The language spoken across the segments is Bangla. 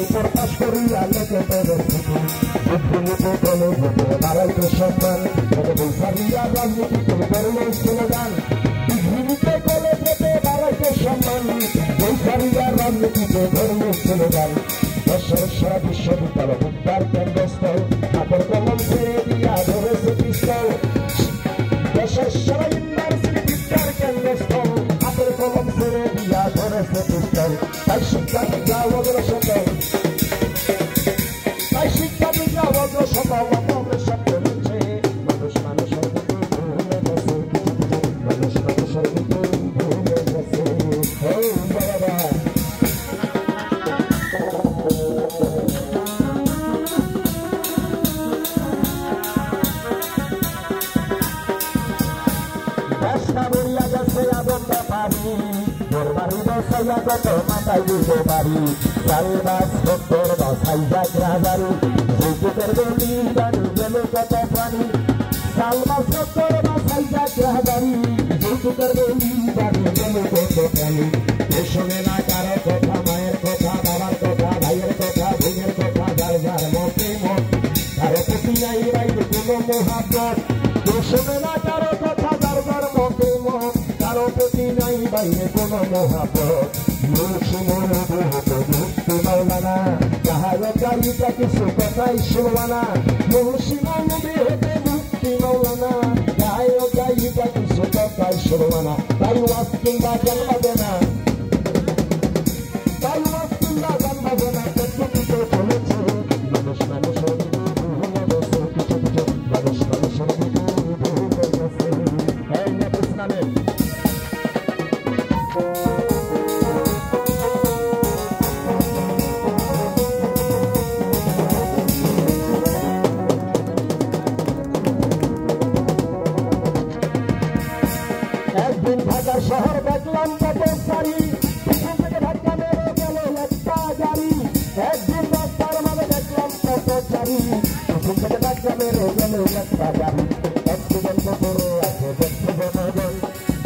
প্রকাশ করিয়া লেখে তোদের স্মৃতি বুদ্ধিনীতি বলে যেতে বাড়াইতে সম্মান বৈশাখীরা রাজনীতিতে করলে স্লোগান বুদ্ধিনীতি বলে যেতে বাড়াইতে সম্মান বৈশাখীরা রাজনীতিতে করলে স্লোগান দেশের সারা বিশ্ববিদ্যালয় উদ্ধার কেন্দ্রস্থল হাতের কলম ছেড়ে দিয়া ধরেছে পিস্তল দেশের সারা ইউনিভার্সিটি বিদ্যার কেন্দ্রস্থল হাতের কলম ছেড়ে দিয়া ধরেছে পিস্তল তাই শিক্ষার্থীরা অগ্রসর তাই শিক্ষার্থীরা অগ্রসর অগ্রসর করেছে মানুষ মানুষের ভিতর ভুলে গেছে মানুষ মানুষের ভিতর ভুলে গেছে বাবা কত মাথায় দিতে পারি চাল বাস সত্তর বাসাই যাক রাজারি যৌতুকের গলি গাড়ি গেল কত প্রাণী চাল বাস সত্তর বাসাই যাক রাজারি যৌতুকের গলি গাড়ি গেল কত প্রাণী শোনে না কারো কথা মায়ের কথা বাবার কথা ভাইয়ের কথা বোনের কথা যার যার মতে মত কারো প্রতি নাই বাইরে কোনো মহাব্বত শোনে না কারো কথা যার যার মতে মত কারো প্রতি নাই বাইরে কোনো মহাব্বত মুক্তি মৌলানা যাহার গাড়িটা কিছু কথাই শুনবানা মুর্শিদাবাদে হতে মুক্তি মৌলানা যাহার গাড়িটা কিছু কথাই শুনবানা তাই ওয়াজ কিংবা গান বাজে না তাই ওয়াজ কিংবা গান বাজে না প্রকৃতিতে চলেছে মানুষ মানুষের ভুলে গেছে কিছু কিছু মানুষ মানুষের ভুলে গেছে হ্যাঁ নেপুস নামে একদিন ঢাকা শহর দেখলাম কত সারি পিছন থেকে ধাক্কা মেরে গেল একটা গাড়ি একদিন রাস্তার মাঝে দেখলাম কত সারি পিছন থেকে ধাক্কা মেরে গেল একটা গাড়ি অ্যাক্সিডেন্ট করে আছে দেখতে জনগণ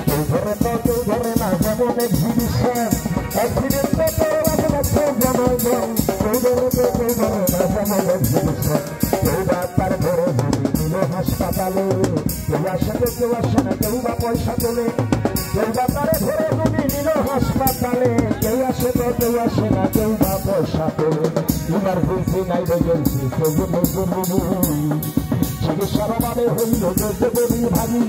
কেউ ধরে তো কেউ ধরে না যেমন এক্সিবিশন অ্যাক্সিডেন্ট করে আছে দেখতে জনগণ কেউ ধরে তো কেউ ধরে না যেমন এক্সিবিশন কেউ ডাক্তার ধরে দিল হাসপাতালে কেউ আসে তো কেউ আসে না কেউ বা পয়সা তোলে কেউ বা তারে ধরে রুগী নিল হাসপাতালে কেউ আসে তো কেউ আসে না কেউ বা পয়সা তোলে ইমার্জেন্সি নাই রেজেন্সি সেজন্য জরুরি চিকিৎসার অভাবে হইল যে ভাবি